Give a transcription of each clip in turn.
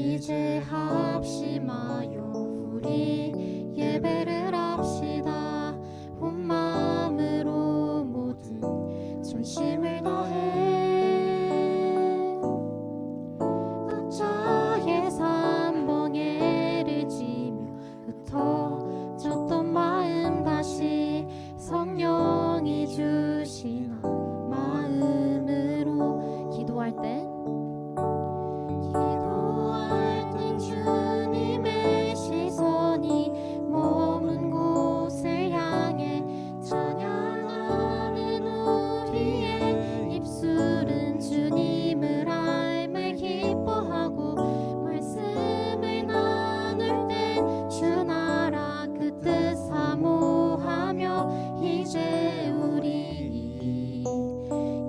이제 합심하여 우리 예배를 합시다. 온 마음으로 모든 전심을 다해 각자의 산봉애를 지며 흩어졌던 마음 다시 성령이 주시나 마음으로 기도할 때 주님의 시선이 머문 곳을 향해 찬양하는 우리의 입술은 주님을 알매 기뻐하고 말씀을 나눌 땐 주 나라 그 뜻 사모하며 이제 우리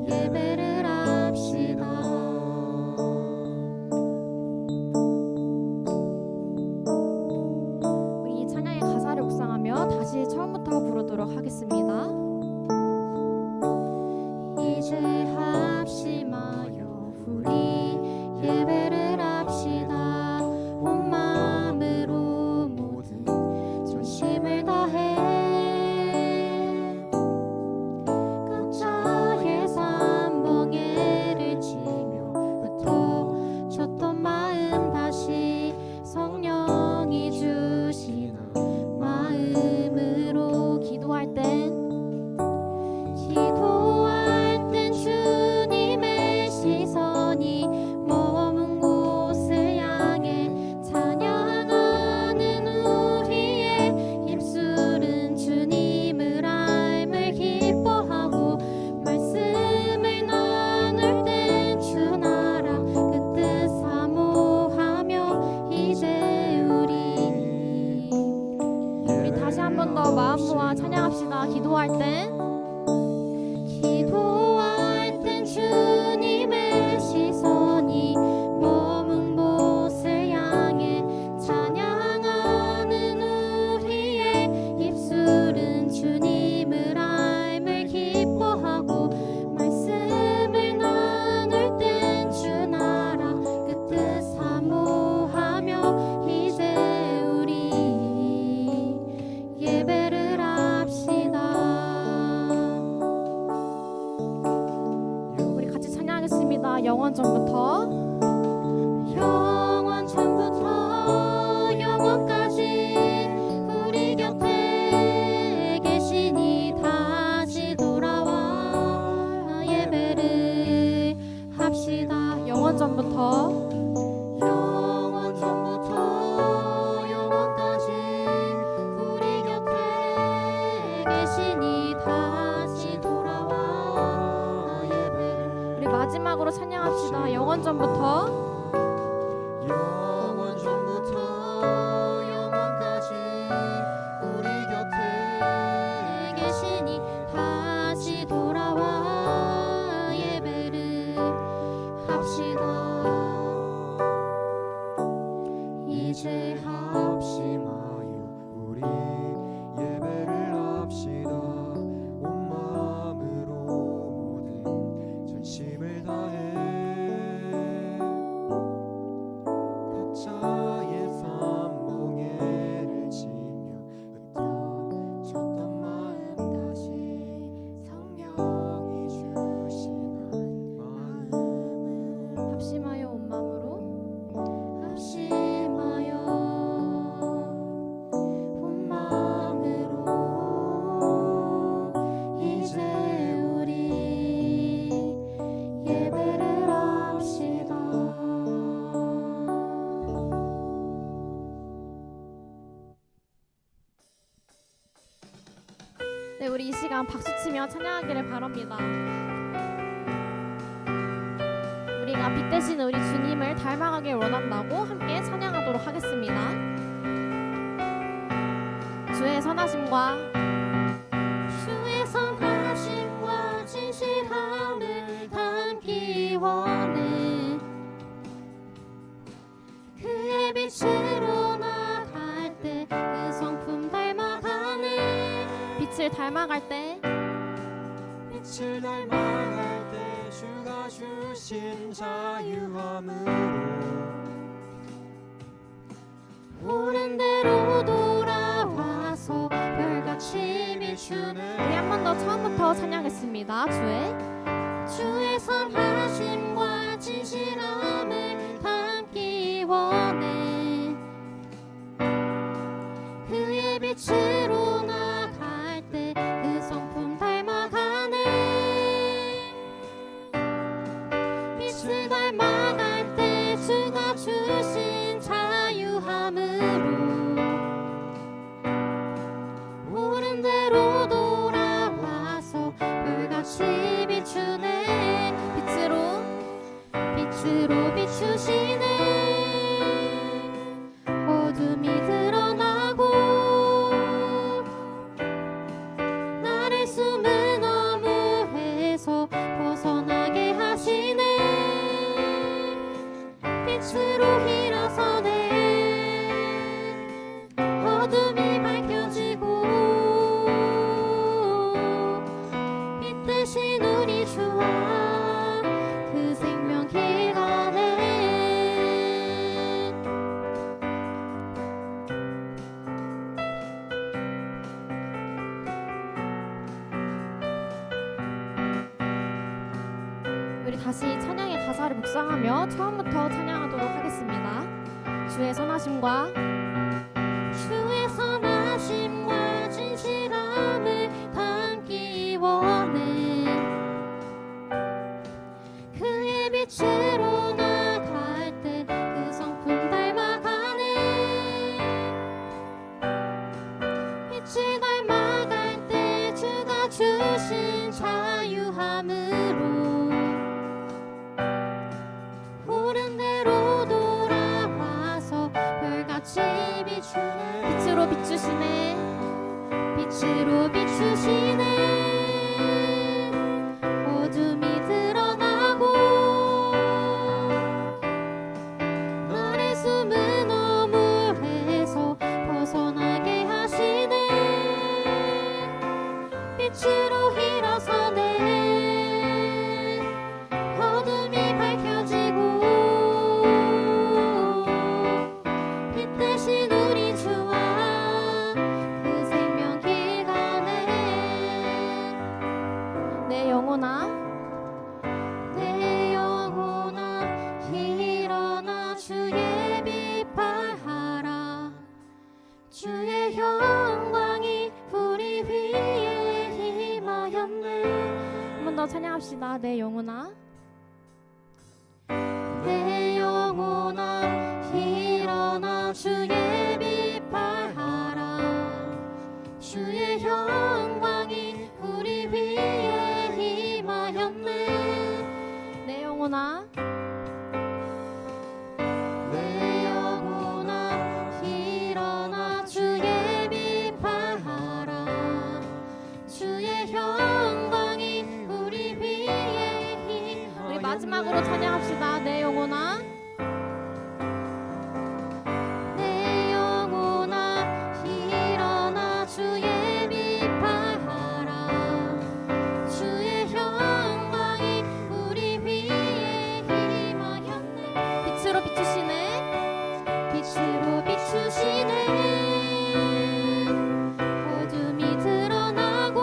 예배를 합시다. 다시 처음부터 부르도록 하겠습니다. 이제 합심하여 우리 예배를 합시다. 온 마음으로 모든 전심을 다해 각자의 산봉애를 지며 흩어졌던 마음 다시 성령이 주시나 마음으로 기도할 땐 주님의 시선이 머문 곳을 향해 찬양하는 우리의 입술은 주님을 알매 기뻐하고 말씀을 나눌 땐 주 나라 그 뜻 사모하며 이제 우리 다시 한 번 더 마음 모아 찬양합시다. 기도할 땐 주님의 시선이 머문 곳을 향해 찬양하는 우리의 입술은 주님을 알매 기뻐하고 말씀을 나눌 땐 주 나라 그 뜻 사모하며 이제 우리 예배를 합시다. 우리 같이 찬양하겠습니다. 영원 전부터 영원 전부터 영원까지 우리 곁에 계시니 다시 돌아와 예배를 합시다. 영원 전부터 마지막으로 찬양합시다. 영원 전부터 영원까지 우리 곁에 계시니 다시 돌아와 예배를 합시다. 이제 합심하여 우리 예배를 합시다. 온 마음으로 모든 전심을 다해 각자의 산봉애를 지며 흩어졌던 마음 다시 성령이 주시는 마음을 합심하여 온 마음으로 합심하여 온 마음으로 이제 우리 예배를 합시다. 네, 우리 이 시간 박수치며 찬양하기를 바랍니다. 우리가 빛 대신 우리 주님을 닮아가길 원한다고 함께 찬양하도록 하겠습니다. 주의 선하심과 진실함을 담기 원해. 그의 빛으로 나갈 때 그 성품 닮아가네. 빛을 닮아갈 때 주가 주신 자유함으로 하겠습니다. 주의 선하심과 진실함을 담기 원해. 그의 빛으로 나갈 때 그 성품 닮아가네. 빛을 닮아갈 때 주가 주신 자유함으로 옳은 대로 돌아와서 별같이 비추네. 빛으로 비추시네. 어둠이 드러나고 나를 숨은 어무에서 벗어나게 하시네. 빛으로 일어서네. 어둠이 밝혀지고 빛 대신 우리 주와 그 생명 길 가네. 우리 다시 찬양의 가사를 묵상하며 처음부터 찬양하도록 하겠습니다. 주의 선하심과 진실함을 담기 원해. 그의 빛으로 나갈 때 그 성품 닮아가네. 빛을 닮아갈 때 주가 주신 자유함으로 옳은 대로 돌아와서 별같이 비추네. 빛으로 비추시네. 어둠이 드러나고 나를 숨은 어물에서 벗어나게 하시네. 빛으로 일어서네. 어둠이 밝혀지고 빛 대신 우리 주와 그 생명 길 가네. 내 영혼아 일어나 주의 빛 발하라. 주의 영광이 우리 위에 임하였네. 한 번 더 찬양합시다. 내 영혼아 일어나 주의 빛 발하라. 주의 영광이 우리 위에 임하였네. 내 영혼아 일어나 주의 빛 발하라. 주의 영광이 우리 위에 임하였네. 우리 마지막으로 찬양합시다. 내 영혼아 일어나 주의 빛 발하라. 주의 영광이 우리 위에 임하였네. 빛으로 비추시네. 어둠이 드러나고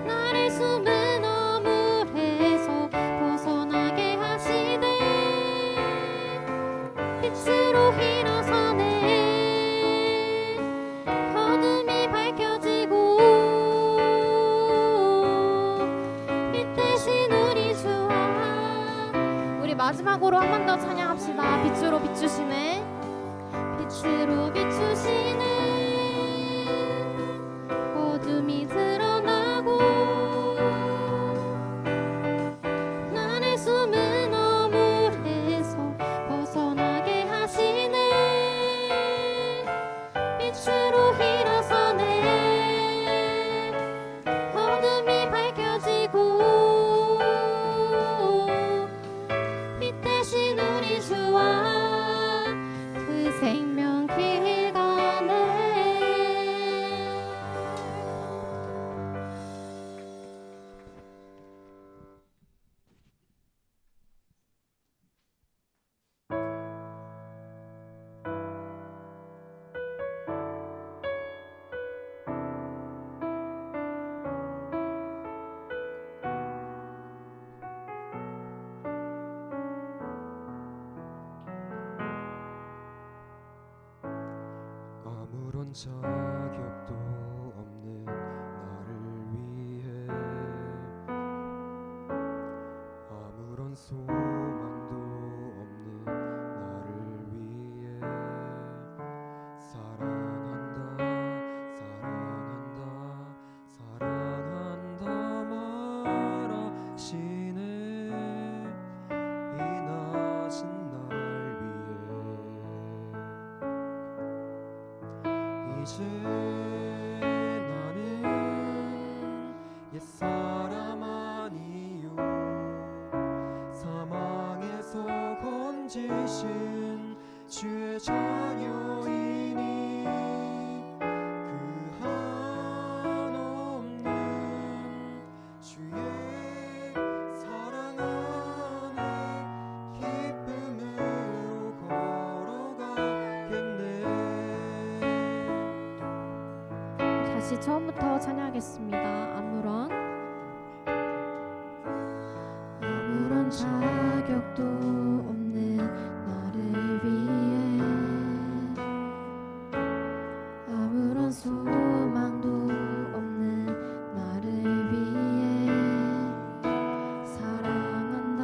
나를 숨은 어물에서 벗어나게 하시네. 빛으로 일어서네. 어둠이 밝혀지고 빛 대신 우리 주와. 우리 마지막으로 한 번 더 찬양합시다. 빛으로 비추시네. 어둠이 드러나고 나를 숨은 어물에서 벗어나게 하시네. 빛으로 일어서네. 어둠이 밝혀지고 빛 대신 우리 주와 그 생명 길 가네. 자격도 없는 나를 위해 아무런 소망도 없는 나를 위해 사랑한다 사랑한다 사랑한다 말하시네 이 낮은 날 위해 이제 나는 옛사람 아니요 사망에서 건지신 주의 자녀이니 그 한없는 주의 사랑 안에 기쁨으로 걸어가겠네. 다시 처음부터 찬양하겠습니다. 아무런 자격도 없는 나를 위해 아무런 소망도 없는 나를 위해 사랑한다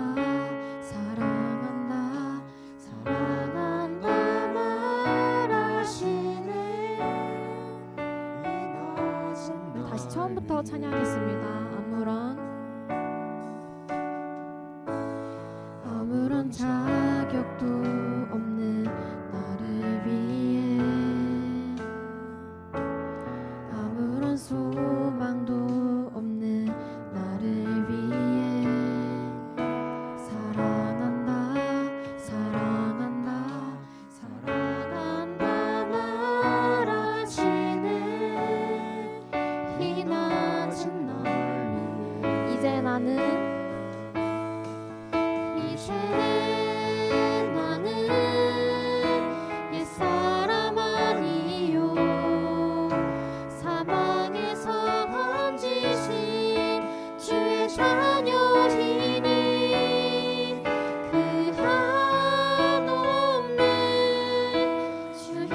사랑한다 사랑한다 말하시네. 다시 처음부터 찬양하겠습니다. 아무런 자격도 없는 나를 위해 아무런 소망도 없는 나를 위해 사랑한다 사랑한다 사랑한다 말하시네. 이 낮은 날 위해 이제 나는 옛사람 아니요 사망에서 건지신 주의 자녀이니 그 한없는 주의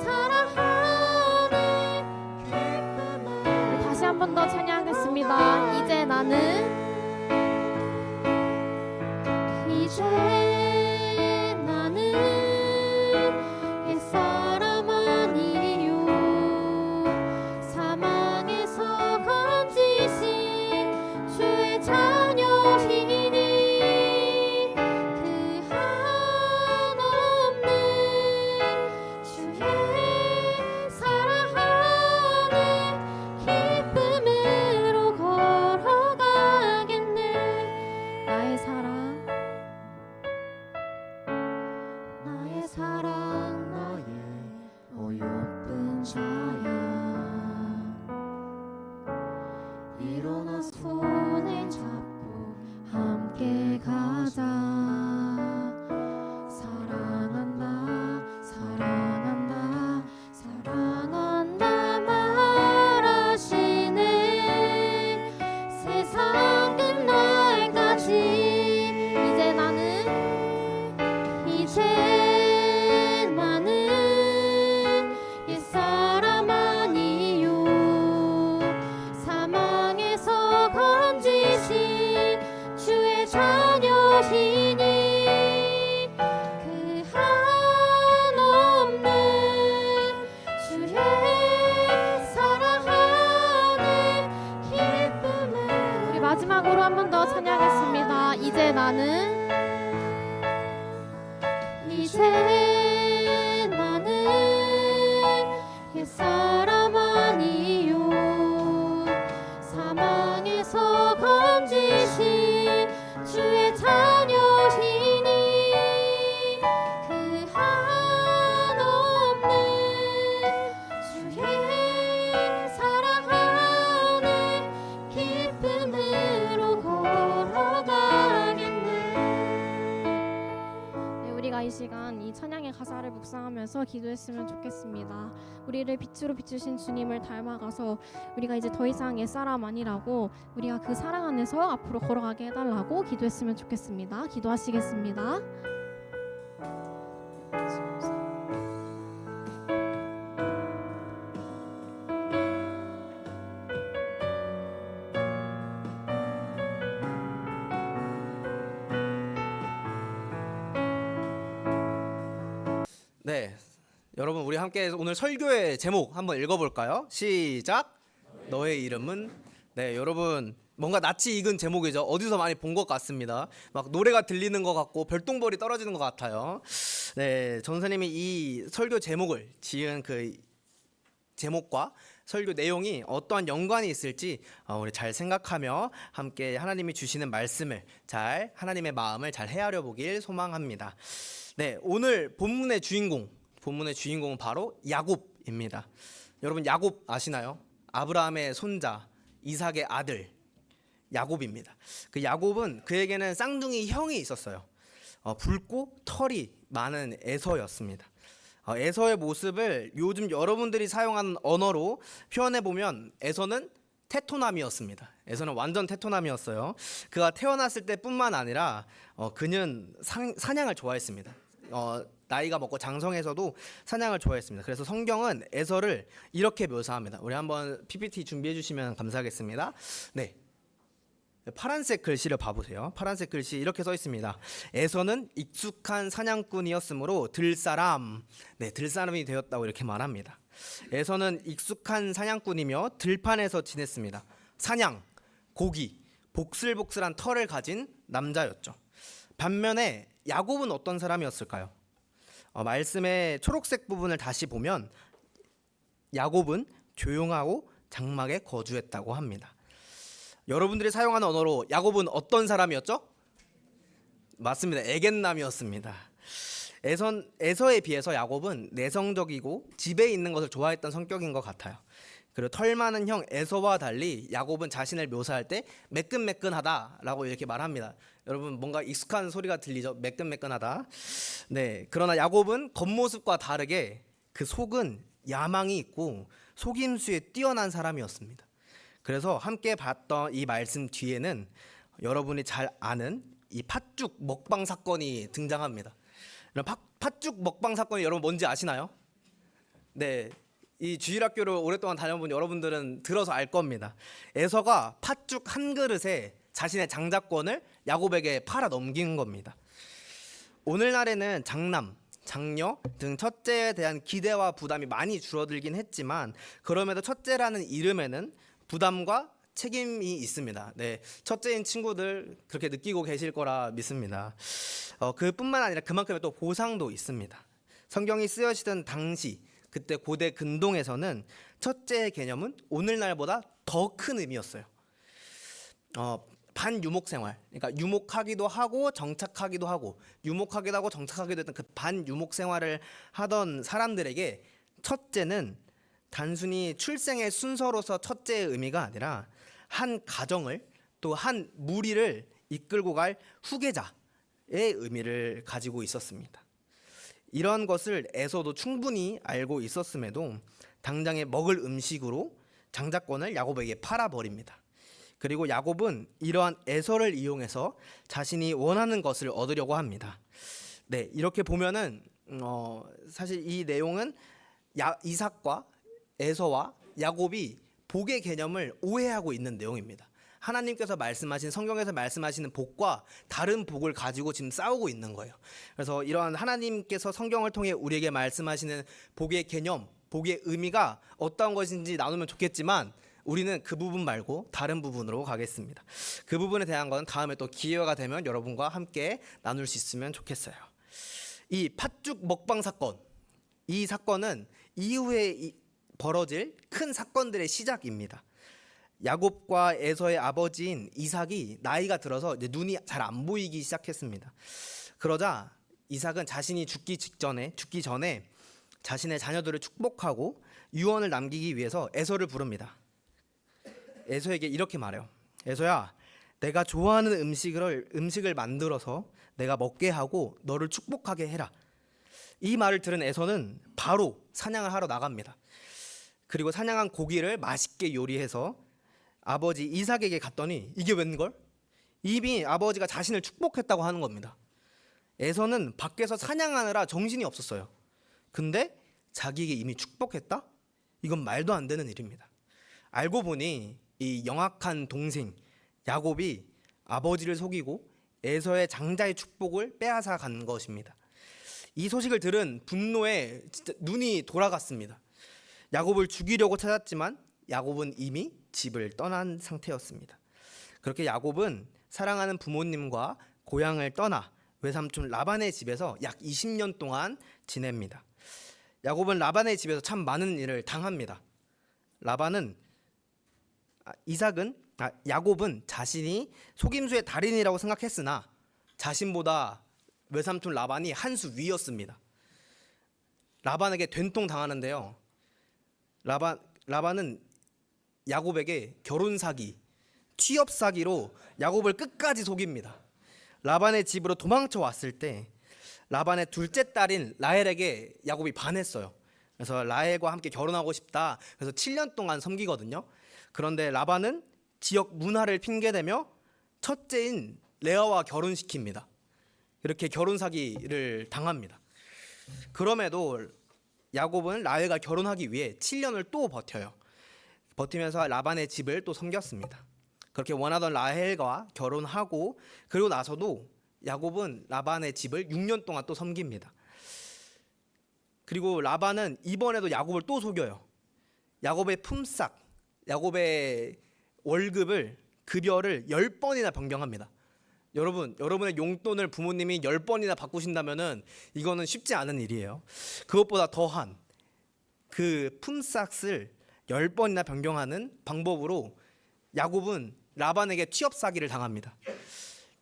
사랑 안에 기쁨을. 다시 한 번 더 찬양하겠습니다. 이제 나는 옛사람 아니요 사망에서 건지신 주의 자녀이니 그 한없는 주의 사랑 안에 기쁨으로 걸어가겠네. 나의 사랑 나의 어여쁜 자야 일어나 손을 잡고 함께 가자. 사랑한다 사랑한다 사랑한다 말하시네. 세상 끝날까지 이제 나는 옛사람 아니요 사망에서 건지신 주의 자녀이니 그 한없는 주의 사랑 안에 기쁨을. 우리 마지막으로 한 번 더 찬양하겠습니다. 이제 나는 옛사람 아니요 사망에서 건지신 주의 자녀이니 그 한없는 주의 사랑 안에 기쁨으로 걸어가겠네. 우리가 이 시간 이 찬양의 가사를 묵상하면서 기도했으면 좋겠습니다. 우리를 빛으로 비추신 주님을 닮아가서 우리가 이제 더 이상 옛사람 아니라고 우리가 그 사랑 안에서 앞으로 걸어가게 해달라고 기도했으면 좋겠습니다. 기도하시겠습니다. 네, 여러분 우리 함께 오늘 설교의 제목 한번 읽어볼까요? 시작. 너의 이름은. 네, 여러분 뭔가 낯이 익은 제목이죠. 어디서 많이 본 것 같습니다. 막 노래가 들리는 것 같고 별똥별이 떨어지는 것 같아요. 네, 전사님이 이 설교 제목을 지은 그 제목과 설교 내용이 어떠한 연관이 있을지 우리 잘 생각하며 함께 하나님이 주시는 말씀을 잘 하나님의 마음을 잘 헤아려 보길 소망합니다. 네, 오늘 본문의 주인공은 바로 야곱입니다. 여러분 야곱 아시나요? 아브라함의 손자, 이삭의 아들 야곱입니다. 그 야곱은 그에게는 쌍둥이 형이 있었어요. 붉고 털이 많은 에서였습니다. 에서의 모습을 요즘 여러분들이 사용하는 언어로 표현해 보면 에서는 테토남이었습니다. 에서는 완전 테토남이었어요. 그가 태어났을 때뿐만 아니라 그는 사냥을 좋아했습니다. 나이가 먹고 장성해서도 사냥을 좋아했습니다. 그래서 성경은 에서를 이렇게 묘사합니다. 우리 한번 PPT 준비해 주시면 감사하겠습니다. 네. 파란색 글씨를 봐보세요. 파란색 글씨 이렇게 써 있습니다. 에서는 익숙한 사냥꾼이었으므로 들사람, 들사람이 되었다고 이렇게 말합니다. 에서는 익숙한 사냥꾼이며 들판에서 지냈습니다. 사냥, 고기, 복슬복슬한 털을 가진 남자였죠. 반면에 야곱은 어떤 사람이었을까요? 말씀의 초록색 부분을 다시 보면 야곱은 조용하고 장막에 거주했다고 합니다. 여러분들이 사용하는 언어로 야곱은 어떤 사람이었죠? 맞습니다. 애견남이었습니다. 에서에 비해서 야곱은 내성적이고 집에 있는 것을 좋아했던 성격인 것 같아요. 그리고 털 많은 형 에서와 달리 야곱은 자신을 묘사할 때 매끈매끈하다라고 이렇게 말합니다. 여러분 뭔가 익숙한 소리가 들리죠? 매끈매끈하다. 네, 그러나 야곱은 겉모습과 다르게 그 속은 야망이 있고 속임수에 뛰어난 사람이었습니다. 그래서 함께 봤던 이 말씀 뒤에는 여러분이 잘 아는 이 팥죽 먹방 사건이 등장합니다. 팥죽 먹방 사건이 여러분 뭔지 아시나요? 네, 이 주일학교를 오랫동안 다녀본 여러분들은 들어서 알 겁니다. 에서가 팥죽 한 그릇에 자신의 장자권을 야곱에게 팔아 넘긴 겁니다. 오늘날에는 장남, 장녀 등 첫째에 대한 기대와 부담이 많이 줄어들긴 했지만 그럼에도 첫째라는 이름에는 부담과 책임이 있습니다. 네, 첫째인 친구들 그렇게 느끼고 계실 거라 믿습니다. 그뿐만 아니라 그만큼의 또 보상도 있습니다. 성경이 쓰여지던 당시 그때 고대 근동에서는 첫째의 개념은 오늘날보다 더 큰 의미였어요. 반유목 생활, 그러니까 유목하기도 하고 정착하기도 하고 유목하기도 하고 정착하기도 했던 그 반유목 생활을 하던 사람들에게 첫째는 단순히 출생의 순서로서 첫째의 의미가 아니라 한 가정을 또 한 무리를 이끌고 갈 후계자의 의미를 가지고 있었습니다. 이런 것을 에서도 충분히 알고 있었음에도 당장에 먹을 음식으로 장자권을 야곱에게 팔아버립니다. 그리고 야곱은 이러한 에서를 이용해서 자신이 원하는 것을 얻으려고 합니다. 네, 이렇게 보면은 사실 이 내용은 이삭과 에서와 야곱이 복의 개념을 오해하고 있는 내용입니다. 하나님께서 말씀하신 성경에서 말씀하시는 복과 다른 복을 가지고 지금 싸우고 있는 거예요. 그래서 이러한 하나님께서 성경을 통해 우리에게 말씀하시는 복의 개념, 복의 의미가 어떤 것인지 나누면 좋겠지만 우리는 그 부분 말고 다른 부분으로 가겠습니다. 그 부분에 대한 건 다음에 또 기회가 되면 여러분과 함께 나눌 수 있으면 좋겠어요. 이 팥죽 먹방 사건, 이 사건은 이후에 벌어질 큰 사건들의 시작입니다. 야곱과 에서의 아버지인 이삭이 나이가 들어서 이제 눈이 잘 안 보이기 시작했습니다. 그러자 이삭은 자신이 죽기 전에 자신의 자녀들을 축복하고 유언을 남기기 위해서 에서를 부릅니다. 에서에게 이렇게 말해요. 에서야, 내가 좋아하는 음식을 만들어서 내가 먹게 하고 너를 축복하게 해라. 이 말을 들은 에서는 바로 사냥을 하러 나갑니다. 그리고 사냥한 고기를 맛있게 요리해서 아버지 이삭에게 갔더니 이게 웬걸? 이미 아버지가 자신을 축복했다고 하는 겁니다. 에서는 밖에서 사냥하느라 정신이 없었어요. 근데 자기에게 이미 축복했다? 이건 말도 안 되는 일입니다. 알고 보니 이 영악한 동생 야곱이 아버지를 속이고 에서의 장자의 축복을 빼앗아 간 것입니다. 이 소식을 들은 분노에 진짜 눈이 돌아갔습니다. 야곱을 죽이려고 찾았지만 야곱은 이미 집을 떠난 상태였습니다. 그렇게 야곱은 사랑하는 부모님과 고향을 떠나 외삼촌 라반의 집에서 약 20년 동안 지냅니다. 야곱은 라반의 집에서 참 많은 일을 당합니다. 야곱은 자신이 속임수의 달인이라고 생각했으나 자신보다 외삼촌 라반이 한 수 위였습니다. 라반에게 된통 당하는데요. 라반은 야곱에게 결혼 사기, 취업 사기로 야곱을 끝까지 속입니다. 라반의 집으로 도망쳐 왔을 때 라반의 둘째 딸인 라헬에게 야곱이 반했어요. 그래서 라헬과 함께 결혼하고 싶다. 그래서 7년 동안 섬기거든요. 그런데 라반은 지역 문화를 핑계대며 첫째인 레아와 결혼시킵니다. 이렇게 결혼 사기를 당합니다. 그럼에도 야곱은 라헬과 결혼하기 위해 7년을 또 버텨요. 버티면서 라반의 집을 또 섬겼습니다. 그렇게 원하던 라헬과 결혼하고 그리고 나서도 야곱은 라반의 집을 6년 동안 또 섬깁니다. 그리고 라반은 이번에도 야곱을 또 속여요. 야곱의 품삯, 야곱의 월급을 급여를 10번이나 변경합니다. 여러분의 용돈을 부모님이 10번이나 바꾸신다면은 이거는 쉽지 않은 일이에요. 그것보다 더한 그 품삯을 10번이나 변경하는 방법으로 야곱은 라반에게 취업 사기를 당합니다.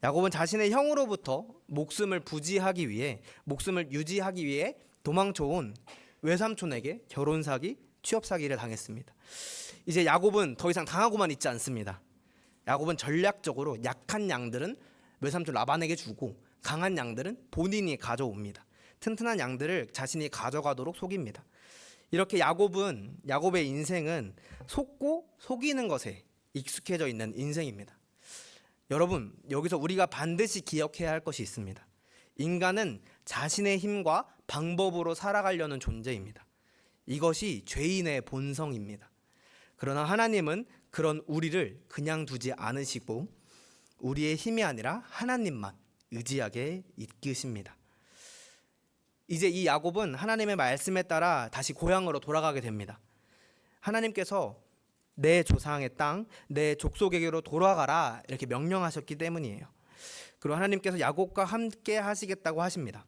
야곱은 자신의 형으로부터 목숨을 유지하기 위해 도망쳐온 외삼촌에게 결혼 사기, 취업 사기를 당했습니다. 이제 야곱은 더 이상 당하고만 있지 않습니다. 야곱은 전략적으로 약한 양들은 외삼촌 라반에게 주고 강한 양들은 본인이 가져옵니다. 튼튼한 양들을 자신이 가져가도록 속입니다. 이렇게 야곱의 인생은 속고 속이는 것에 익숙해져 있는 인생입니다. 여러분, 여기서 우리가 반드시 기억해야 할 것이 있습니다. 인간은 자신의 힘과 방법으로 살아가려는 존재입니다. 이것이 죄인의 본성입니다. 그러나 하나님은 그런 우리를 그냥 두지 않으시고 우리의 힘이 아니라 하나님만 의지하게 이끄십니다. 이제 이 야곱은 하나님의 말씀에 따라 다시 고향으로 돌아가게 됩니다. 하나님께서 내 조상의 땅, 내 족속에게로 돌아가라 이렇게 명령하셨기 때문이에요. 그리고 하나님께서 야곱과 함께 하시겠다고 하십니다.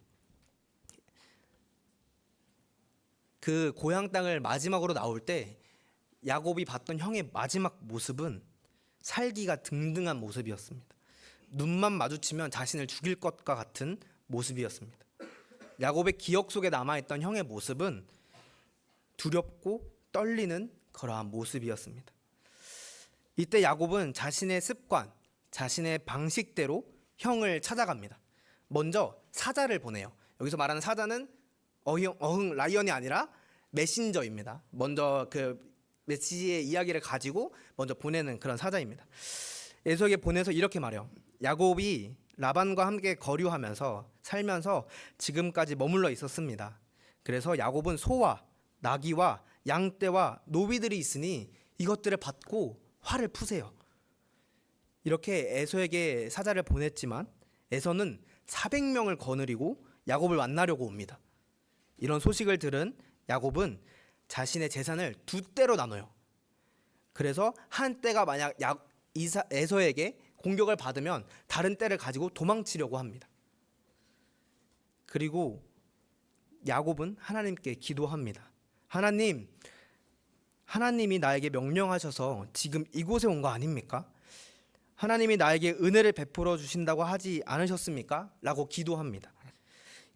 그 고향 땅을 마지막으로 나올 때 야곱이 봤던 형의 마지막 모습은 살기가 등등한 모습이었습니다. 눈만 마주치면 자신을 죽일 것과 같은 모습이었습니다. 야곱의 기억 속에 남아있던 형의 모습은 두렵고 떨리는 그러한 모습이었습니다. 이때 야곱은 자신의 습관, 자신의 방식대로 형을 찾아갑니다. 먼저 사자를 보내요. 여기서 말하는 사자는 어흥 라이언이 아니라 메신저입니다. 먼저 그 메시지의 이야기를 가지고 먼저 보내는 그런 사자입니다. 에서에게 보내서 이렇게 말해요. 야곱이 라반과 함께 거류하면서 살면서 지금까지 머물러 있었습니다. 그래서 야곱은 소와 나귀와 양떼와 노비들이 있으니 이것들을 받고 화를 푸세요. 이렇게 에서에게 사자를 보냈지만 에서는 400명을 거느리고 야곱을 만나려고 옵니다. 이런 소식을 들은 야곱은 자신의 재산을 두 떼로 나눠요. 그래서 한 떼가 만약 에서에게 공격을 받으면 다른 떼를 가지고 도망치려고 합니다. 그리고 야곱은 하나님께 기도합니다. 하나님이 나에게 명령하셔서 지금 이곳에 온 거 아닙니까? 하나님이 나에게 은혜를 베풀어 주신다고 하지 않으셨습니까? 라고 기도합니다.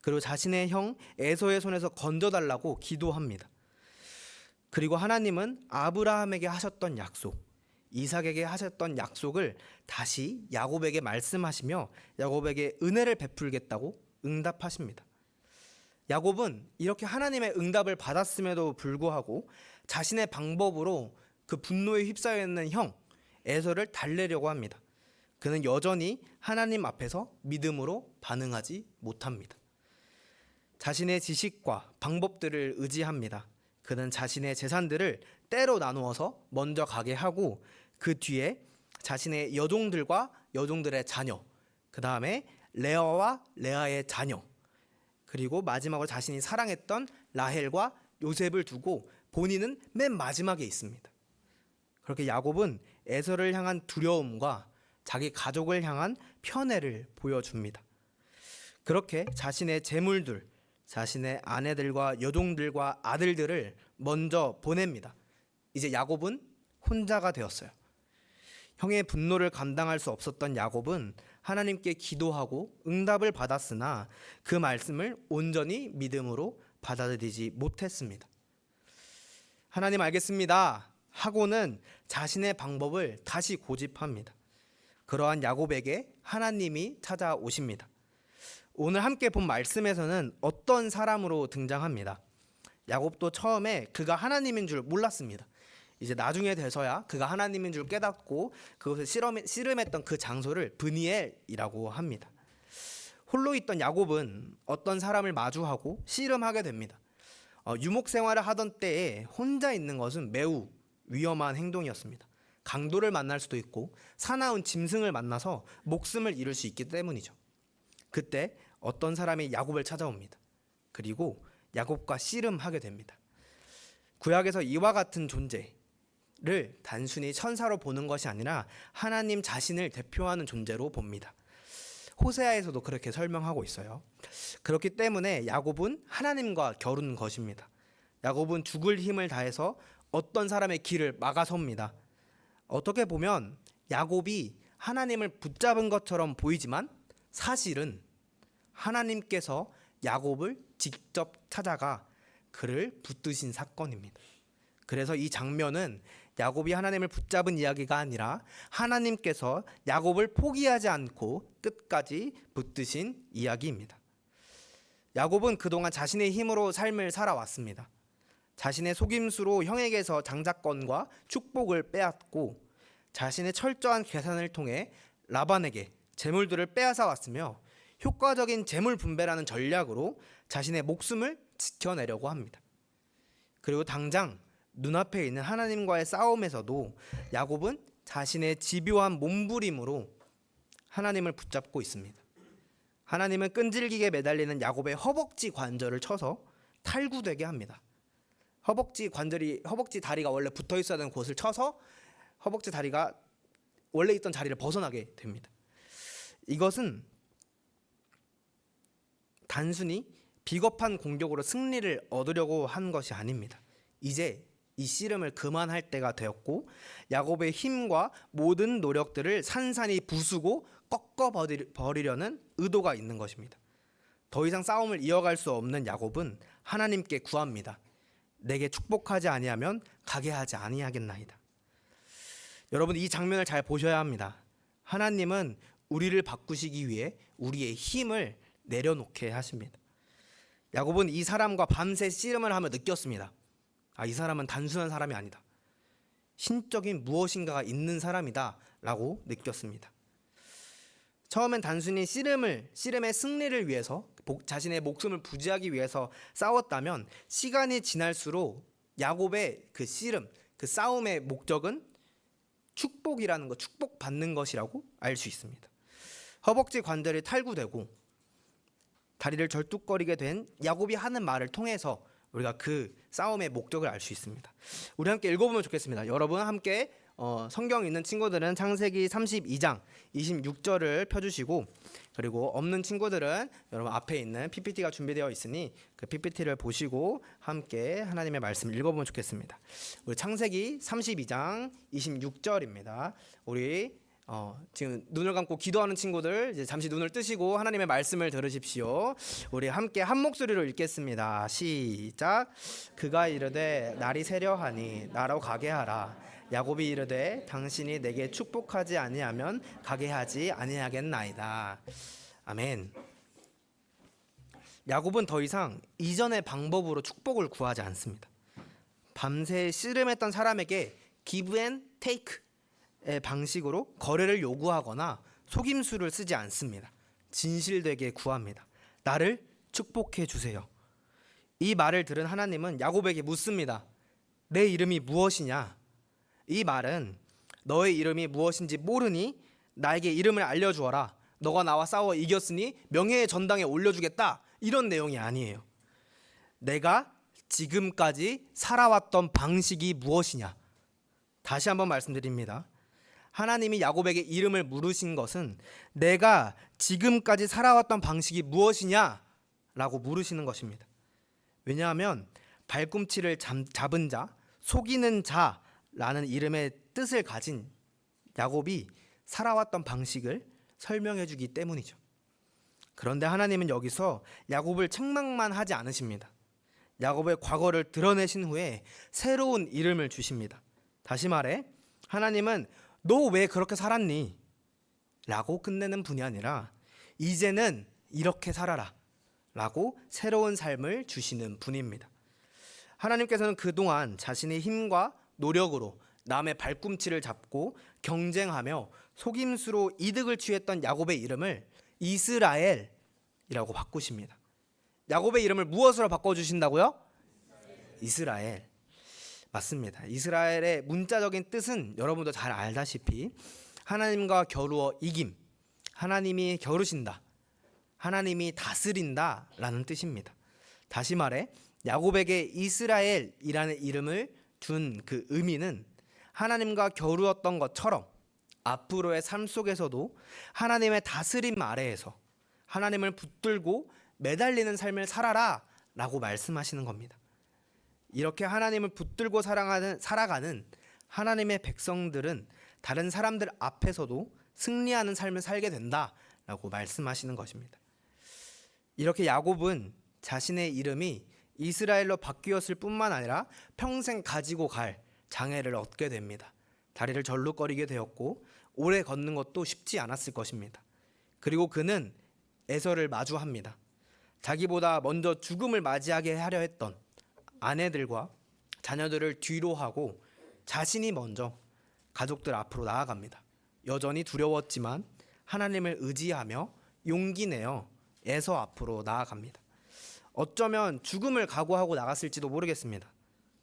그리고 자신의 형 에서의 손에서 건져달라고 기도합니다. 그리고 하나님은 아브라함에게 하셨던 약속, 이삭에게 하셨던 약속을 다시 야곱에게 말씀하시며 야곱에게 은혜를 베풀겠다고 응답하십니다. 야곱은 이렇게 하나님의 응답을 받았음에도 불구하고 자신의 방법으로 그 분노에 휩싸여 있는 형 에서를 달래려고 합니다. 그는 여전히 하나님 앞에서 믿음으로 반응하지 못합니다. 자신의 지식과 방법들을 의지합니다. 그는 자신의 재산들을 때로 나누어서 먼저 가게 하고 그 뒤에 자신의 여종들과 여종들의 자녀, 그 다음에 레아와 레아의 자녀, 그리고 마지막으로 자신이 사랑했던 라헬과 요셉을 두고 본인은 맨 마지막에 있습니다. 그렇게 야곱은 에서를 향한 두려움과 자기 가족을 향한 편애를 보여줍니다. 그렇게 자신의 재물들, 자신의 아내들과 여종들과 아들들을 먼저 보냅니다. 이제 야곱은 혼자가 되었어요. 형의 분노를 감당할 수 없었던 야곱은 하나님께 기도하고 응답을 받았으나 그 말씀을 온전히 믿음으로 받아들이지 못했습니다. 하나님 알겠습니다 하고는 자신의 방법을 다시 고집합니다. 그러한 야곱에게 하나님이 찾아오십니다. 오늘 함께 본 말씀에서는 어떤 사람으로 등장합니다. 야곱도 처음에 그가 하나님인 줄 몰랐습니다. 이제 나중에 돼서야 그가 하나님인 줄 깨닫고 그것을 씨름했던 그 장소를 브니엘이라고 합니다. 홀로 있던 야곱은 어떤 사람을 마주하고 씨름하게 됩니다. 유목 생활을 하던 때에 혼자 있는 것은 매우 위험한 행동이었습니다. 강도를 만날 수도 있고 사나운 짐승을 만나서 목숨을 잃을 수 있기 때문이죠. 그때 어떤 사람이 야곱을 찾아옵니다. 그리고 야곱과 씨름하게 됩니다. 구약에서 이와 같은 존재를 단순히 천사로 보는 것이 아니라 하나님 자신을 대표하는 존재로 봅니다. 호세아에서도 그렇게 설명하고 있어요. 그렇기 때문에 야곱은 하나님과 겨룬 것입니다. 야곱은 죽을 힘을 다해서 어떤 사람의 길을 막아섭니다. 어떻게 보면 야곱이 하나님을 붙잡은 것처럼 보이지만 사실은 하나님께서 야곱을 직접 찾아가 그를 붙드신 사건입니다. 그래서 이 장면은 야곱이 하나님을 붙잡은 이야기가 아니라 하나님께서 야곱을 포기하지 않고 끝까지 붙드신 이야기입니다. 야곱은 그동안 자신의 힘으로 삶을 살아왔습니다. 자신의 속임수로 형에게서 장자권과 축복을 빼앗고 자신의 철저한 계산을 통해 라반에게 재물들을 빼앗아 왔으며 효과적인 재물 분배라는 전략으로 자신의 목숨을 지켜내려고 합니다. 그리고 당장 눈앞에 있는 하나님과의 싸움에서도 야곱은 자신의 집요한 몸부림으로 하나님을 붙잡고 있습니다. 하나님은 끈질기게 매달리는 야곱의 허벅지 관절을 쳐서 탈구되게 합니다. 허벅지 다리가 원래 붙어 있어야 되는 곳을 쳐서 허벅지 다리가 원래 있던 자리를 벗어나게 됩니다. 이것은 단순히 비겁한 공격으로 승리를 얻으려고 한 것이 아닙니다. 이제 이 씨름을 그만할 때가 되었고 야곱의 힘과 모든 노력들을 산산이 부수고 꺾어버리려는 의도가 있는 것입니다. 더 이상 싸움을 이어갈 수 없는 야곱은 하나님께 구합니다. 내게 축복하지 아니하면 가게 하지 아니하겠나이다. 여러분 이 장면을 잘 보셔야 합니다. 하나님은 우리를 바꾸시기 위해 우리의 힘을 내려놓게 하십니다. 야곱은 이 사람과 밤새 씨름을 하며 느꼈습니다. 이 사람은 단순한 사람이 아니다. 신적인 무엇인가가 있는 사람이다 라고 느꼈습니다. 처음엔 단순히 씨름의 승리를 위해서 자신의 목숨을 부지하기 위해서 싸웠다면 시간이 지날수록 야곱의 그 씨름, 그 싸움의 목적은 축복이라는 것, 축복받는 것이라고 알 수 있습니다. 허벅지 관절이 탈구되고 다리를 절뚝거리게 된 야곱이 하는 말을 통해서 우리가 그 싸움의 목적을 알 수 있습니다. 우리 함께 읽어보면 좋겠습니다. 여러분 함께 성경 있는 친구들은 창세기 32장 26절을 펴주시고 그리고 없는 친구들은 여러분 앞에 있는 PPT가 준비되어 있으니 그 PPT를 보시고 함께 하나님의 말씀을 읽어보면 좋겠습니다. 우리 창세기 32장 26절입니다. 우리 지금 눈을 감고 기도하는 친구들 이제 잠시 눈을 뜨시고 하나님의 말씀을 들으십시오. 우리 함께 한 목소리로 읽겠습니다. 시작. 그가 이르되 날이 새려하니 나로 가게 하라. 야곱이 이르되 당신이 내게 축복하지 아니하면 가게 하지 아니하겠나이다. 아멘. 야곱은 더 이상 이전의 방법으로 축복을 구하지 않습니다. 밤새 씨름했던 사람에게 give and take 방식으로 거래를 요구하거나 속임수를 쓰지 않습니다. 진실되게 구합니다. 나를 축복해 주세요. 이 말을 들은 하나님은 야곱에게 묻습니다. 내 이름이 무엇이냐? 이 말은 너의 이름이 무엇인지 모르니 나에게 이름을 알려주어라. 너가 나와 싸워 이겼으니 명예의 전당에 올려주겠다, 이런 내용이 아니에요. 내가 지금까지 살아왔던 방식이 무엇이냐. 다시 한번 말씀드립니다. 하나님이 야곱에게 이름을 물으신 것은 내가 지금까지 살아왔던 방식이 무엇이냐 라고 물으시는 것입니다. 왜냐하면 발꿈치를 잡은 자, 속이는 자라는 이름의 뜻을 가진 야곱이 살아왔던 방식을 설명해 주기 때문이죠. 그런데 하나님은 여기서 야곱을 책망만 하지 않으십니다. 야곱의 과거를 드러내신 후에 새로운 이름을 주십니다. 다시 말해 하나님은 너 왜 그렇게 살았니? 라고 끝내는 분이 아니라 이제는 이렇게 살아라 라고 새로운 삶을 주시는 분입니다. 하나님께서는 그동안 자신의 힘과 노력으로 남의 발꿈치를 잡고 경쟁하며 속임수로 이득을 취했던 야곱의 이름을 이스라엘이라고 바꾸십니다. 야곱의 이름을 무엇으로 바꿔주신다고요? 이스라엘. 맞습니다. 이스라엘의 문자적인 뜻은 여러분도 잘 알다시피 하나님과 겨루어 이김, 하나님이 겨루신다, 하나님이 다스린다 라는 뜻입니다. 다시 말해 야곱에게 이스라엘이라는 이름을 준 그 의미는 하나님과 겨루었던 것처럼 앞으로의 삶 속에서도 하나님의 다스림 아래에서 하나님을 붙들고 매달리는 삶을 살아라 라고 말씀하시는 겁니다. 이렇게 하나님을 붙들고 살아가는 하나님의 백성들은 다른 사람들 앞에서도 승리하는 삶을 살게 된다라고 말씀하시는 것입니다. 이렇게 야곱은 자신의 이름이 이스라엘로 바뀌었을 뿐만 아니라 평생 가지고 갈 장애를 얻게 됩니다. 다리를 절룩거리게 되었고 오래 걷는 것도 쉽지 않았을 것입니다. 그리고 그는 에서를 마주합니다. 자기보다 먼저 죽음을 맞이하게 하려 했던 아내들과 자녀들을 뒤로 하고 자신이 먼저 가족들 앞으로 나아갑니다. 여전히 두려웠지만 하나님을 의지하며 용기 내어 에서 앞으로 나아갑니다. 어쩌면 죽음을 각오하고 나갔을지도 모르겠습니다.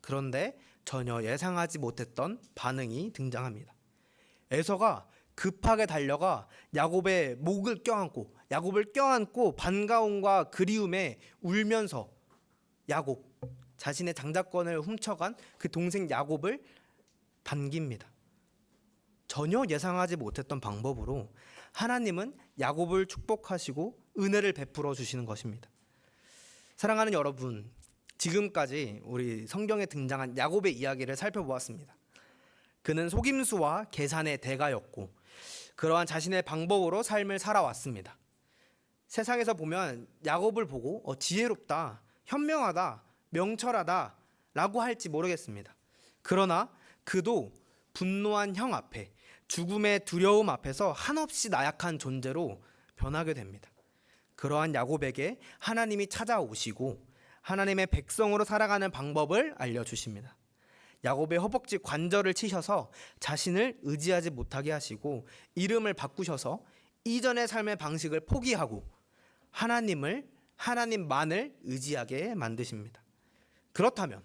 그런데 전혀 예상하지 못했던 반응이 등장합니다. 에서가 급하게 달려가 야곱의 목을 껴안고 야곱을 껴안고 반가움과 그리움에 울면서 야곱, 자신의 장자권을 훔쳐간 그 동생 야곱을 반깁니다. 전혀 예상하지 못했던 방법으로 하나님은 야곱을 축복하시고 은혜를 베풀어 주시는 것입니다. 사랑하는 여러분, 지금까지 우리 성경에 등장한 야곱의 이야기를 살펴보았습니다. 그는 속임수와 계산의 대가였고 그러한 자신의 방법으로 삶을 살아왔습니다. 세상에서 보면 야곱을 보고 지혜롭다, 현명하다, 명철하다 라고 할지 모르겠습니다. 그러나 그도 분노한 형 앞에, 죽음의 두려움 앞에서 한없이 나약한 존재로 변하게 됩니다. 그러한 야곱에게 하나님이 찾아오시고 하나님의 백성으로 살아가는 방법을 알려주십니다. 야곱의 허벅지 관절을 치셔서 자신을 의지하지 못하게 하시고 이름을 바꾸셔서 이전의 삶의 방식을 포기하고 하나님만을 의지하게 만드십니다. 그렇다면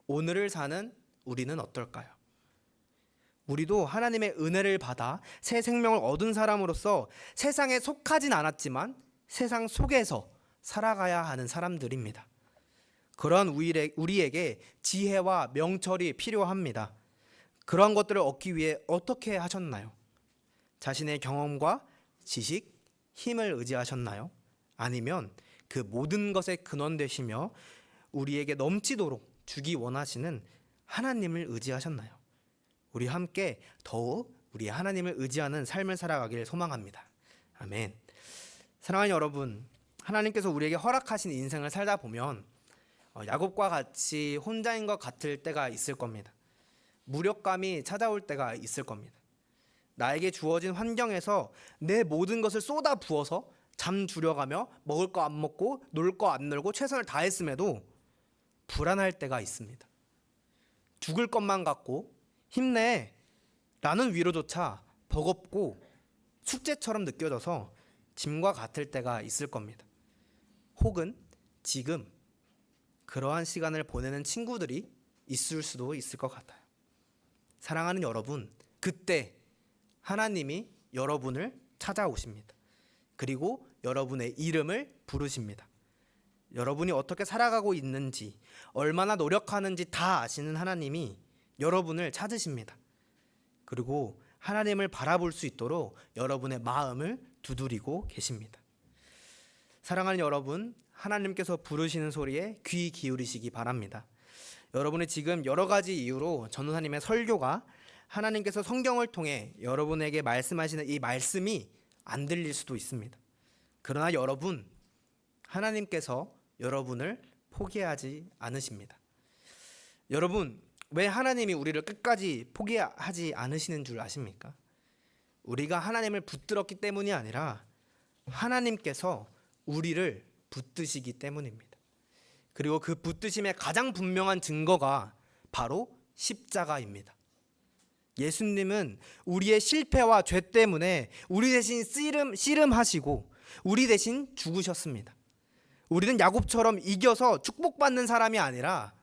오늘을 사는 우리는 어떨까요? 우리도 하나님의 은혜를 받아 새 생명을 얻은 사람으로서 세상에 속하진 않았지만 세상 속에서 살아가야 하는 사람들입니다. 그러한 우리에게 지혜와 명철이 필요합니다. 그러한 것들을 얻기 위해 어떻게 하셨나요? 자신의 경험과 지식, 힘을 의지하셨나요? 아니면 그 모든 것의 근원 되시며 우리에게 넘치도록 주기 원하시는 하나님을 의지하셨나요? 우리 함께 더욱 우리 하나님을 의지하는 삶을 살아가길 소망합니다. 아멘. 사랑하는 여러분, 하나님께서 우리에게 허락하신 인생을 살다 보면 야곱과 같이 혼자인 것 같을 때가 있을 겁니다. 무력감이 찾아올 때가 있을 겁니다. 나에게 주어진 환경에서 내 모든 것을 쏟아 부어서 잠주려가며 먹을 거 안 먹고 놀 거 안 놀고 최선을 다했음에도 불안할 때가 있습니다. 죽을 것만 같고 힘내 라는 위로조차 버겁고 숙제처럼 느껴져서 짐과 같을 때가 있을 겁니다. 혹은 지금 그러한 시간을 보내는 친구들이 있을 수도 있을 것 같아요. 사랑하는 여러분, 그때 하나님이 여러분을 찾아오십니다. 그리고 여러분의 이름을 부르십니다. 여러분이 어떻게 살아가고 있는지, 얼마나 노력하는지 다 아시는 하나님이 여러분을 찾으십니다. 그리고 하나님을 바라볼 수 있도록 여러분의 마음을 두드리고 계십니다. 사랑하는 여러분, 하나님께서 부르시는 소리에 귀 기울이시기 바랍니다. 여러분이 지금 여러 가지 이유로 전도사님의 설교가 하나님께서 성경을 통해 여러분에게 말씀하시는 이 말씀이 안 들릴 수도 있습니다. 그러나 여러분, 하나님께서 여러분을 포기하지 않으십니다. 여러분, 왜 하나님이 우리를 끝까지 포기하지 않으시는 줄 아십니까? 우리가 하나님을 붙들었기 때문이 아니라 하나님께서 우리를 붙드시기 때문입니다. 그리고 그 붙드심의 가장 분명한 증거가 바로 십자가입니다. 예수님은 우리의 실패와 죄 때문에 우리 대신 씨름하시고 우리 대신 죽으셨습니다. 우리는 야곱처럼 이겨서 축복받는 사람이 아니라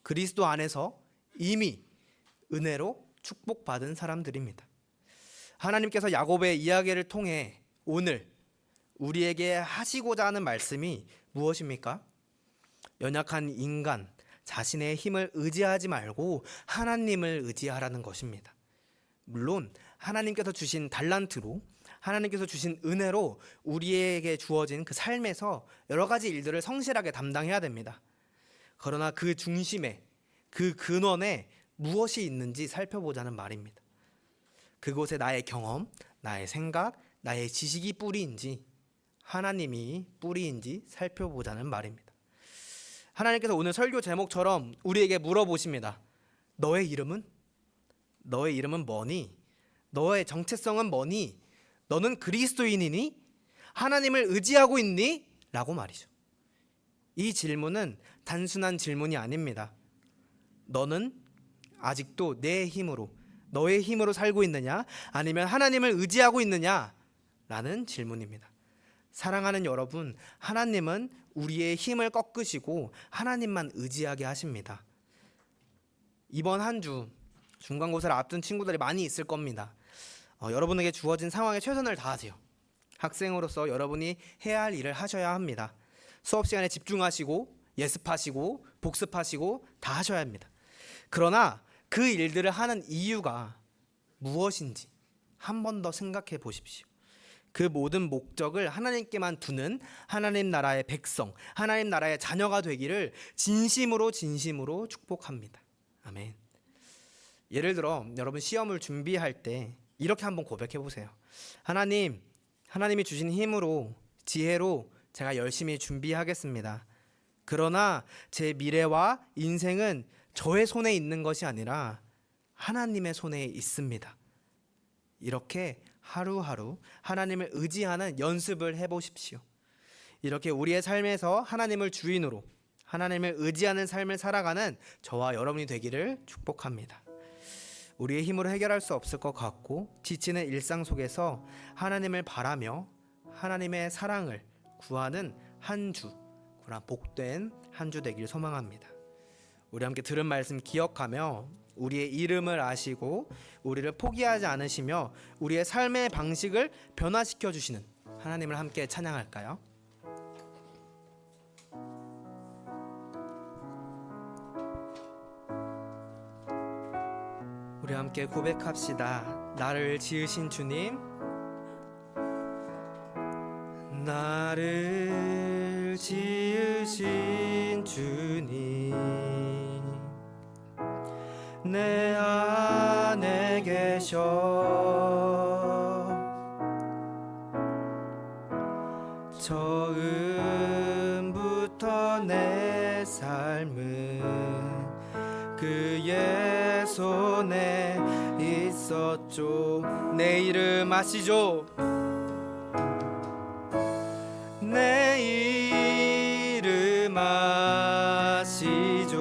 그리스도 안에서 이미 은혜로 축복받은 사람들입니다. 하나님께서 야곱의 이야기를 통해 오늘 우리에게 하시고자 하는 말씀이 무엇입니까? 연약한 인간, 자신의 힘을 의지하지 말고 하나님을 의지하라는 것입니다. 물론 하나님께서 주신 달란트로, 하나님께서 주신 은혜로 우리에게 주어진 그 삶에서 여러 가지 일들을 성실하게 담당해야 됩니다. 그러나 그 중심에, 그 근원에 무엇이 있는지 살펴보자는 말입니다. 그곳에 나의 경험, 나의 생각, 나의 지식이 뿌리인지 하나님이 뿌리인지 살펴보자는 말입니다. 하나님께서 오늘 설교 제목처럼 우리에게 물어보십니다. 너의 이름은? 너의 이름은 뭐니? 너의 정체성은 뭐니? 너는 그리스도인이니? 하나님을 의지하고 있니? 라고 말이죠. 이 질문은 단순한 질문이 아닙니다. 너는 아직도 내 힘으로, 너의 힘으로 살고 있느냐? 아니면 하나님을 의지하고 있느냐? 라는 질문입니다. 사랑하는 여러분, 하나님은 우리의 힘을 꺾으시고 하나님만 의지하게 하십니다. 이번 한 주 중간고사를 앞둔 친구들이 많이 있을 겁니다. 여러분에게 주어진 상황에 최선을 다하세요. 학생으로서 여러분이 해야 할 일을 하셔야 합니다. 수업 시간에 집중하시고 예습하시고 복습하시고 다 하셔야 합니다. 그러나 그 일들을 하는 이유가 무엇인지 한 번 더 생각해 보십시오. 그 모든 목적을 하나님께만 두는 하나님 나라의 백성, 하나님 나라의 자녀가 되기를 진심으로 축복합니다. 아멘. 예를 들어 여러분 시험을 준비할 때 이렇게 한번 고백해 보세요. 하나님이 주신 힘으로, 지혜로 제가 열심히 준비하겠습니다. 그러나 제 미래와 인생은 저의 손에 있는 것이 아니라 하나님의 손에 있습니다. 이렇게 하루하루 하나님을 의지하는 연습을 해보십시오. 이렇게 우리의 삶에서 하나님을 주인으로, 하나님을 의지하는 삶을 살아가는 저와 여러분이 되기를 축복합니다. 우리의 힘으로 해결할 수 없을 것 같고 지치는 일상 속에서 하나님을 바라며 하나님의 사랑을 구하는 한 주, 그러나 복된 한 주 되길 소망합니다. 우리 함께 들은 말씀 기억하며 우리의 이름을 아시고 우리를 포기하지 않으시며 우리의 삶의 방식을 변화시켜 주시는 하나님을 함께 찬양할까요? 우리 함께 고백합시다. 나를 지으신 주님, 나를 지으신 주님, 내 안에 계셔 처음부터 내 삶은 그의 손에 있었죠. 내 이름 아시죠? 내 이름 아시죠?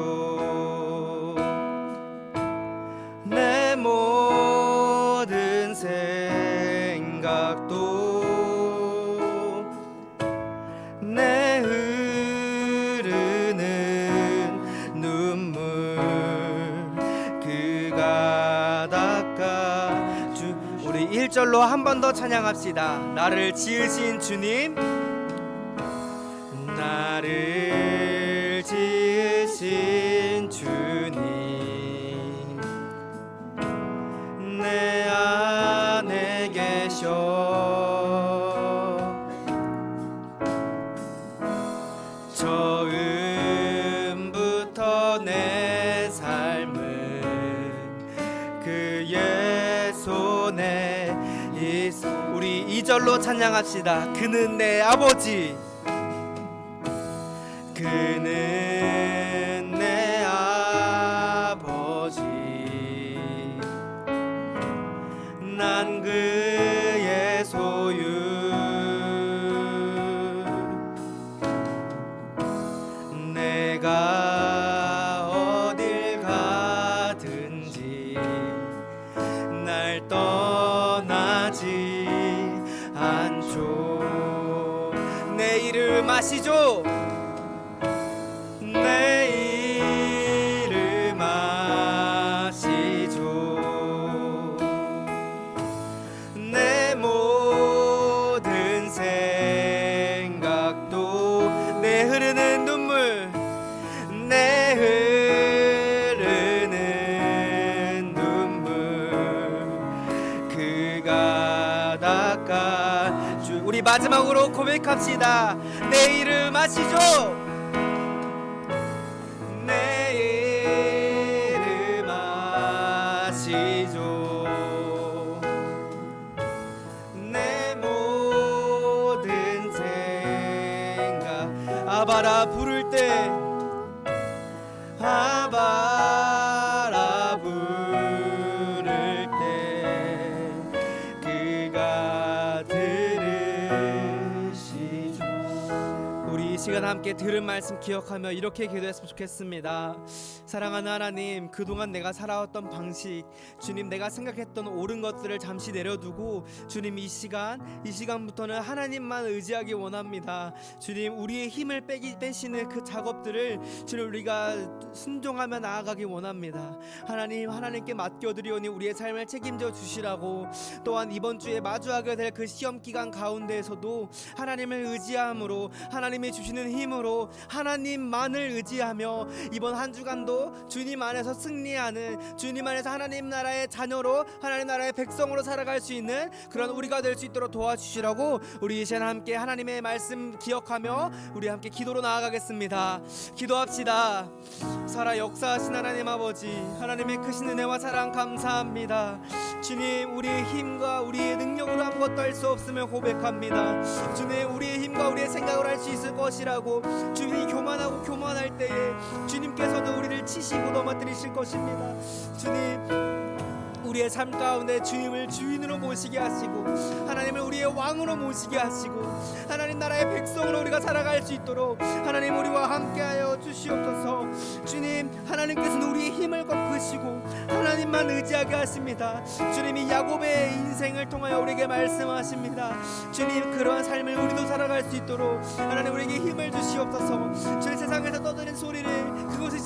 내 모든 생각도 내 흐르는 눈물 그가 닦아 주. 우리 1절 1절로 한 번 더 찬양합시다. 나를 지으신 주님, 나를 지으신 주님, 내 안에 계셔. 처음부터 내 삶은 그의 손에 있어. 우리 2절로 찬양합시다. 그는 내 아버지, 그는 내 아버지, 난 그의 소유. 내가 어딜 가든지 날 떠나지 않죠. 내 이름 아시죠? 내 이름 아시죠? 내 모든 생각도, 내 흐르는 눈물, 내 흐르는 눈물 그가 닦아주. 우리 마지막으로 고백합시다. 내 이름 아시죠? 내 이름 아시죠? 내 모든 생각. 아바라 부를 때, 아바라 부를 때 그가 들으시죠. 우리 이 시간 함께 들은 말씀 기억하며 이렇게 기도했으면 좋겠습니다. 사랑하는 하나님, 그동안 내가 살아왔던 방식, 주님, 내가 생각했던 옳은 것들을 잠시 내려두고 주님, 이 시간부터는 하나님만 의지하기 원합니다. 주님, 우리의 힘을 빼시는 그 작업들을 주님, 우리가 순종하며 나아가기 원합니다. 하나님, 하나님께 맡겨드리오니 우리의 삶을 책임져 주시라고. 또한 이번 주에 마주하게 될 그 시험 기간 가운데에서도 하나님을 의지함으로, 하나님이 주시는 힘으로 하나님만을 의지하며 이번 한 주간도 주님 안에서 승리하는, 주님 안에서 하나님 나라의 자녀로, 하나님 나라의 백성으로 살아갈 수 있는 그런 우리가 될 수 있도록 도와주시라고. 우리 이제 함께 하나님의 말씀 기억하며 우리 함께 기도로 나아가겠습니다. 기도합시다. 살아 역사하신 하나님 아버지, 하나님의 크신 은혜와 사랑 감사합니다. 주님, 우리의 힘과 우리의 능력으로 아무것도 할 수 없음을 고백합니다. 주님, 우리의 힘과 우리의 생각으로 할 수 있을 것이라고. 주님이 교만하고 교만할 때에 주님께서는 우리를 치시고 넘어뜨리실 것입니다. 주님, 우리의 삶 가운데 주님을 주인으로 모시게 하시고, 하나님을 우리의 왕으로 모시게 하시고, 하나님 나라의 백성으로 우리가 살아갈 수 있도록 하나님 우리와 함께하여 주시옵소서. 주님, 하나님께서는 우리의 힘을 꺾으시고 하나님만 의지하게 하십니다. 주님이 야곱의 인생을 통하여 우리에게 말씀하십니다. 주님, 그러한 삶을 우리도 살아갈 수 있도록 하나님 우리에게 힘을 주시옵소서. 주님, 세상에서 떠드는 소리를 그것에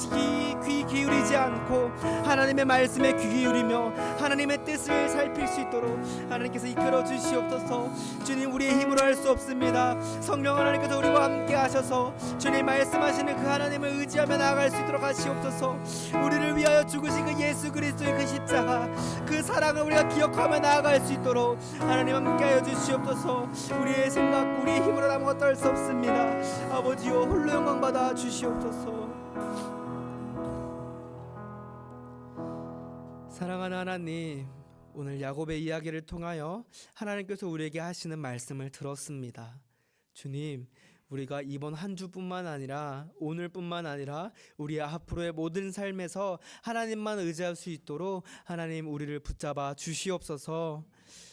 귀 기울이지 않고 하나님의 말씀에 귀 기울이며 하나님의 뜻을 살필 수 있도록 하나님께서 이끌어 주시옵소서. 주님, 우리의 힘으로 할 수 없습니다. 성령 하나님께서 우리와 함께 하셔서 주님 말씀하시는 그 하나님을 의지하며 나아갈 수 있도록 하시옵소서. 우리를 위하여 죽으신 그 예수 그리스도의 그 십자가, 그 사랑을 우리가 기억하며 나아갈 수 있도록 하나님 함께하여 주시옵소서. 우리의 생각, 우리의 힘으로 아무것도 할 수 없습니다. 아버지여, 홀로 영광 받아 주시옵소서. 사랑하는 하나님, 오늘 야곱의 이야기를 통하여 하나님께서 우리에게 하시는 말씀을 들었습니다. 주님, 우리가 이번 한 주뿐만 아니라 오늘뿐만 아니라 우리 앞으로의 모든 삶에서 하나님만 의지할 수 있도록 하나님 우리를 붙잡아 주시옵소서.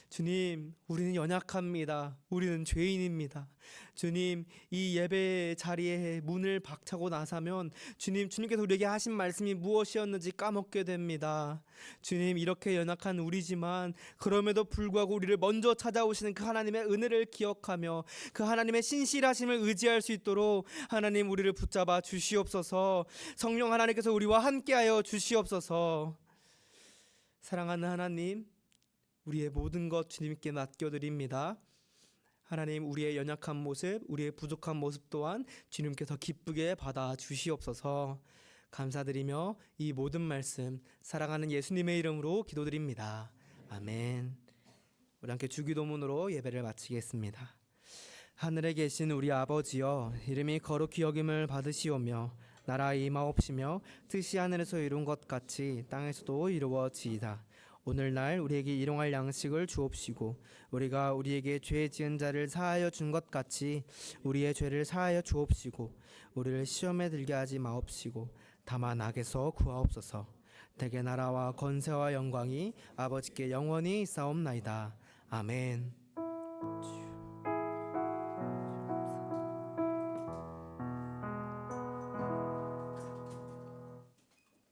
주님, 우리는 연약합니다. 우리는 죄인입니다. 주님, 이 예배 자리에 문을 박차고 나서면 주님께서 우리에게 하신 말씀이 무엇이었는지 까먹게 됩니다. 주님, 이렇게 연약한 우리지만 그럼에도 불구하고 우리를 먼저 찾아오시는 그 하나님의 은혜를 기억하며 그 하나님의 신실하심을 의지할 수 있도록 하나님 우리를 붙잡아 주시옵소서. 성령 하나님께서 우리와 함께하여 주시옵소서. 사랑하는 하나님, 우리의 모든 것 주님께 맡겨드립니다. 하나님, 우리의 연약한 모습, 우리의 부족한 모습 또한 주님께서 기쁘게 받아 주시옵소서. 감사드리며 이 모든 말씀 사랑하는 예수님의 이름으로 기도드립니다. 아멘. 우리 함께 주기도문으로 예배를 마치겠습니다. 하늘에 계신 우리 아버지여, 이름이 거룩히 여김을 받으시오며 나라 임하옵시며 뜻이 하늘에서 이룬 것 같이 땅에서도 이루어지이다. 오늘날 우리에게 일용할 양식을 주옵시고 우리가 우리에게 죄 지은 자를 사하여 준 것 같이 우리의 죄를 사하여 주옵시고 우리를 시험에 들게 하지 마옵시고 다만 악에서 구하옵소서. 대개 나라와 권세와 영광이 아버지께 영원히 있사옵나이다. 아멘.